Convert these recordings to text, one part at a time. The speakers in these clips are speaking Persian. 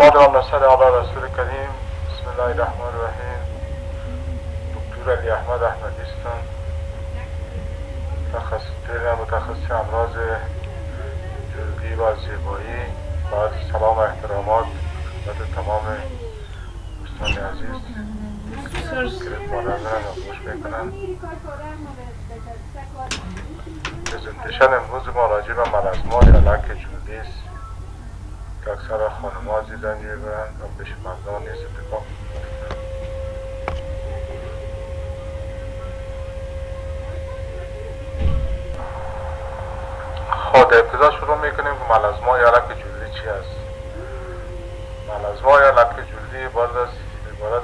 اللهم صل على رسول کریم. بسم الله الرحمن الرحیم. دکتر علی احمد احمدیستان، متخصص امراض جلدی و زیبایی. با سلام و احترامات خدمت تمام دوستان عزیز که بالا دارن و گوش میکنن. پرزنتیشن امروز ما راجع به ملزما یا لک جلدی است که اکثر خانم‌ها زیدن میبرن و پیش مردان نیست اتفاق میفته. خب در ابتدا شروع میکنیم که ملزما یا لک جلدی چی است. ملزما یا لک جلدی عبارت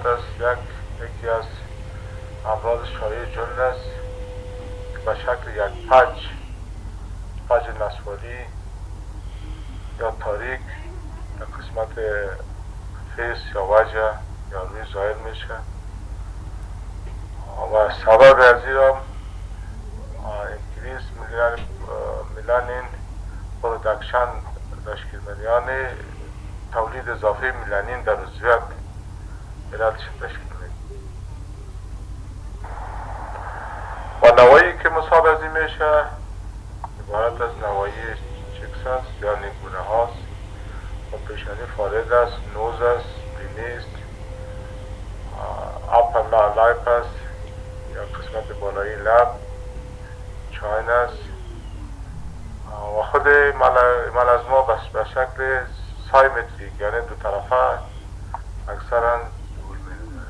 است یکی از امراض شایع جلد است که به شکل یک پج نسوالی یا تاریک در قسمت فیس یا وجه یا روی ظاهر میشه و سبب از این را انکریز میلانین پرودکشن تشکیل میده، یعنی تولید اضافه میلانین در عضویت علتش تشکیل میده. و نوایی که مصاب از این میشه عبارت از نوایی چکس است یا نیگونه هاست و پیشانی فارغ است، نوز است، بینی است، اپر لایپ است یا قسمت بالایی لب، چاین است و خود ملزما به شکل سایمتریک یعنی دو طرفه اکثرا ظهور می‌کنه.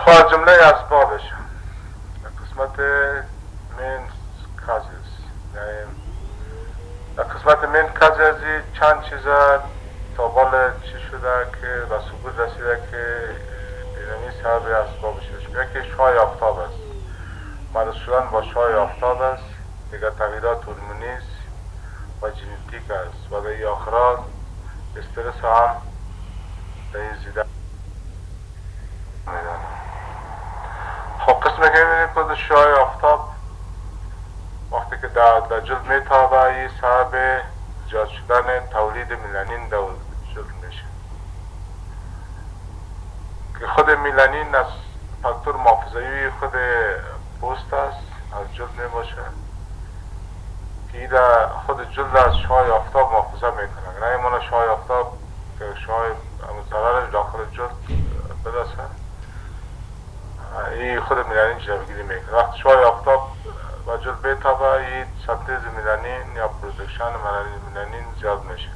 خب جمله اسبابش در قسمت مین کازز، در قسمت مین کاززی چند چیزه تا بال چی شده که به ثبوت رسیده که اینمی سبب اسبابش یکی شعاع آفتاب است، مریض شدن با شعاع آفتاب است، دیگر تغییرات هورمونی است و ژنتیک است و در آخرات استرس هم در این زیده میدن. خب قسمی که میبینید که شعاع آفتاب وقتی که در جلد میتابه این سبب زیاد شدن تولید میلانین در جلد میشه که خود میلانین از فاکتور محافظه‌ای خود پوست است، از جلد میباشه که این خود جلد از شعاع آفتاب محافظه میکنه. نه ایمان شعاع آفتاب که شعاع ضررش داخل جلد برسه، این خود میلانین جلوگیری میکنه. وقتی شعاع آفتاب و جلد بیتابه این سنتز میلانین یا پرودکشن میلانین زیاد میشه.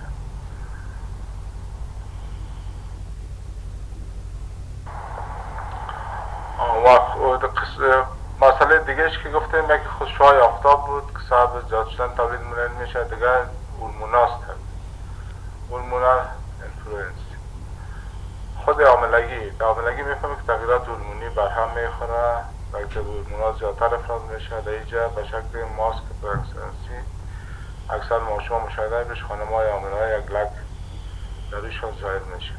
و مسئله دیگهش که گفتیم یکی خود شعاع آفتاب بود که سبب زیاد شدن تولید میلانین میشه. دیگه هورموناست، هورمونال انفلوئنس. خود عاملگی میفهمه که تغییرات هورمونی بر هم میخوره و که هورمونات زیادتر افراز میشه در اینجا به شکل ماسک پرکسنسی اکثر ما شما مشاهده میشه خانم‌های عاملهای یک لک در رویشون ظاهر میشه.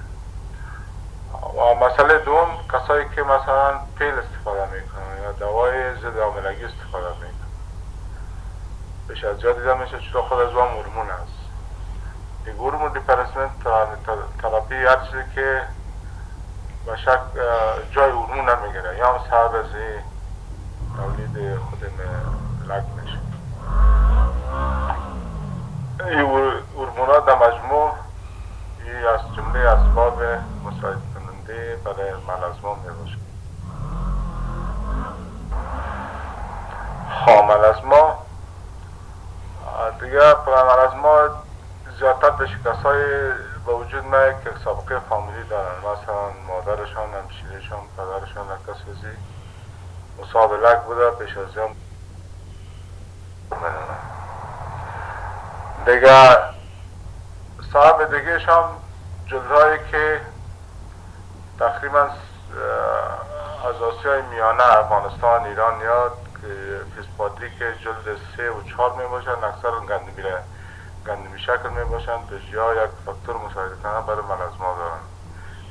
و مسئله دوم کسایی که مثلا پیل استفاده میکنن یا دوای ضد عاملگی استفاده میکنن بهش از جا دیده میشه چرا خود از اون هورمون است. این هورمون ریپلیسمنت تراپی هر چیزی که به شکل جای هورمون نمیگیره یا سبب از تولید خود لک میشه. این هورمونات در مجموع این از جمله اسباب مساعد کننده برای ملزما میباشه. خب ملزما دیگه ملزما زیادتر به شکست‌های با وجود میاد که سابقه فامیلی دارن، مثلا مادرشان، همشیرهشان، پدرشان کسی مصاب لک بوده پیش از این دیگه. سبب دیگهش هم جلدهایی که تقریبا از آسیای میانه افغانستان، ایران یا فیسپادری که جلد 3 و 4 می باشن اکثر گندمی شکل می باشن دژیا یک فاکتور مساعد کننده برای ملزما دارن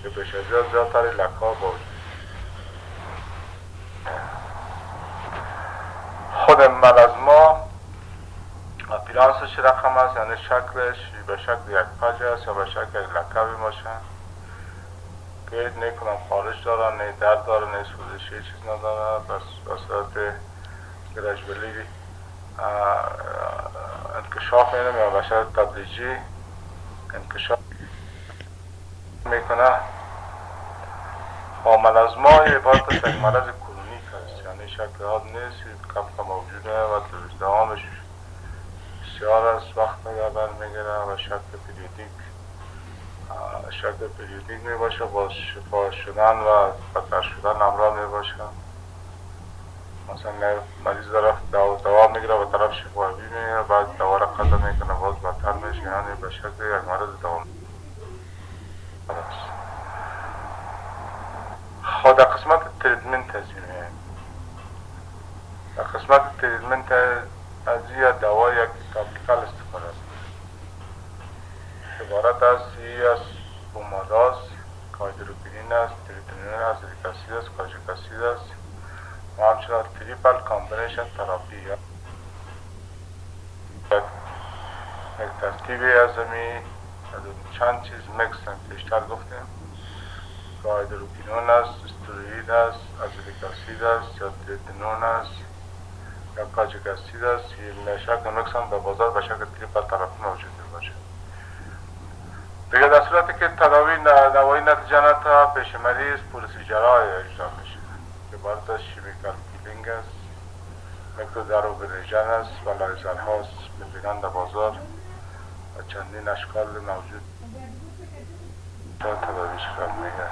که پیش از زیادتر لک ها با وجود. خود ملزما اپیرانسش رقم است، یعنی شکلش به شکل یک پج است یا به شکل یک لکه باشه که نه کنم خارش داره، نه درد داره، نه سوزشی چیز نداره، بس به صورت گرجبلی انکشاف میدم یا به صورت تدریجی انکشاف میکنه. حامل از ما عبارت از یک مرض کرونیک است، یعنی شکل حاد نیست، کم موجوده و دوامش بسیار است، وقت برمیگیره و شکل پریودیک می باشه، با شفا شدن و بدتر شدن همراه می باشه. مثلا مریض داره دوا میگیره و طرف شفایی میگیره، بعد دوا را قطع میکنه باز بدتر میشه، یعنی به شکل یک مرض دوام است. خود در قسمت تریتمنت هستیم، در قسمت تریتمنت از این دوا یک تاپیکال استفاده است، عبارت است ای است بوماداز، کایدروپینین است، تریتونین است، ریکاسید است، کاجیکاسید است و همچنان تریپل کامبینیشن تراپی یک ترکیبی از چند چیز مکس پیشتر گفتیم که هایدروکینون است، استروئید است، ازولیک اسید است یا تریتونین است یا کاجیک اسید است. این شکل مکس هم در بازار به شکل تریپل تراپی موجود باشه. دیگه در صورتی که دوایی نتیجه نده پیش مریض پروسیجرهای اجرا میشه که عبارت از شیمیکال کیلینگ است، میکرودروبریژن است و لایزر هاست میبینن در بازار و چندین اشکال موجود تداوی شکل میگه.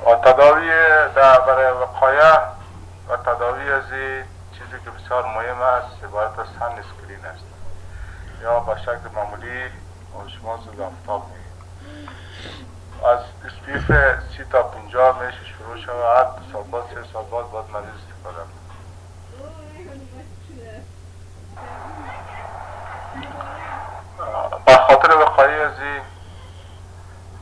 و تداوی برای وقایه و تداوی از این چیزی که بسیار مهم است عبارت از سن اسکرین است یا به شکل معمولی آزمایش ضد آفتاب میگه. از SPF 30 تا 50 میشه شروع شده، هر 2 سال بعد 3 سال بعد باید مریض استفاده کنه. به خاطر وقایه از این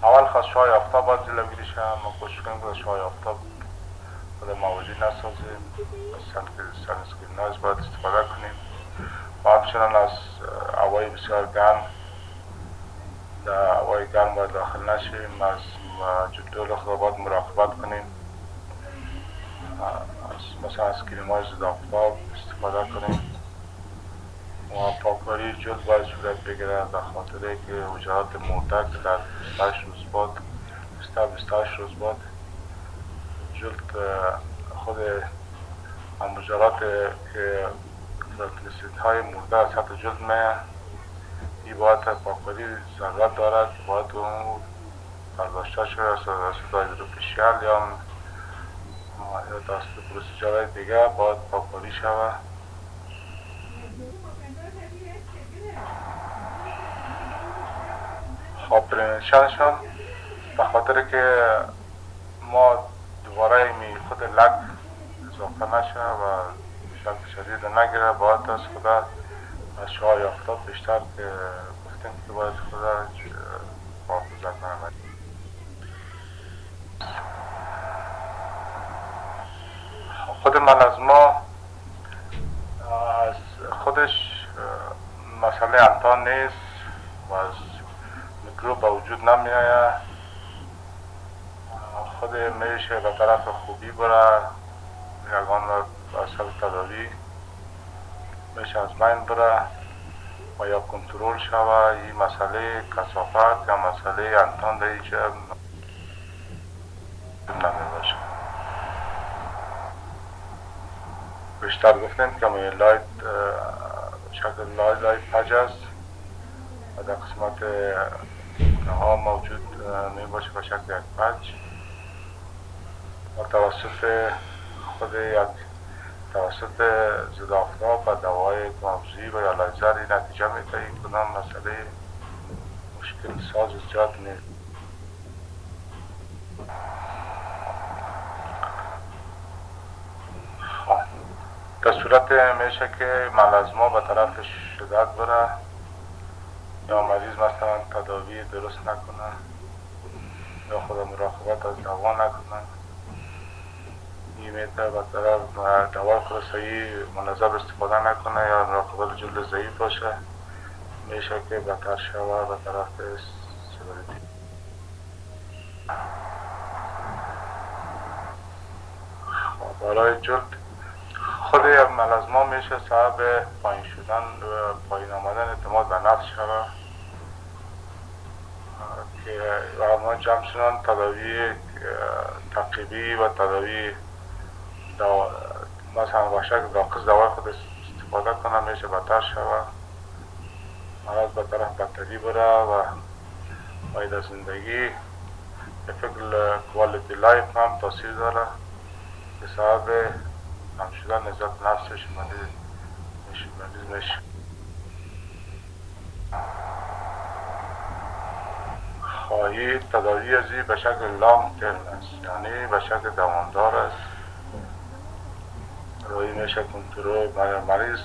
اول خواست شعاع آفتاب باید جلوگیری شد. ما کوشش کنیم که شعاع آفتاب خود مواجه نسازیم، سن اسکرین باید استفاده کنیم و همچنان از هوای بسیار گرم در هوای گرم باید داخل نشیم، از جدول خود باید مراقبت کنیم، مثلا از کریم های ضد آفتاب استفاده کنیم و پاکواری جلد باید صورت بگیره به خاطر که حجرات مردک در 28 روز بعد 28 روز بعد جلد خود حجرات که تراکلیسید های مرده از سطح جلد میه، این باید پاکواری ضرورت دارد که باید اون برداشته شده از هایدروفیشیال یا دست پروسیجرهای دیگه باید پاکواری شود. خب پرینشنشون به خاطر که ما دوباره خود لک اضافه نشه و شکل شدید نگیره، باید از خود از شعاع آفتاب بیشتر که گفتیم که باید خود محافظت کنه. خود ملزما از خودش مسئله امتحان نیست و از میکروب به وجود نمی آید، خود میشه به طرف خوبی بره، یگان اثر تداوی میشه از بین بره و یا کنترل شود. این مسئله کثافت یا مسئله امتحان در اینجا نمی باشه. بیشتر گفتیم که لایت شکل لایت پج است و در قسمت ها موجود می باشه به شکل یک پج و توسط خود یک توسط ضد آفتاب و دوای موضعی و یا لیزر نتیجه میده. این کدام مسئله مشکل ساز ایجاد نیست. در صورت میشه که ملزما به طرف شدت بره یا مریض مثلا تداوی درست نکنه یا خود مراقبت از دوا نکنه، این میتونه به طرف دوای خود صحیح منظم استفاده نکنه یا مراقبت جلد ضعیف باشه، میشه که بدتر شوه به طرف سیگاریتی. برای جلد خود یک ملازما میشه سبب پایین شدن و پایین آمدن اعتماد به نفس شوه که ما همچنان تداوی تقیبی و تداوی مثلا با شکل ناقص دوای خود استفاده کنه میشه بدتر شوه، مرض به طرف بدتری بره و باید زندگی فکر کوالیتی لایف هم تاثیر داره که سبب کم شدن عزت نفسش مریض میشه. خواهی تداوی ازی به شکل لانگ ترم است، یعنی به شکل دوامدار است، روی میشه کنترل مریض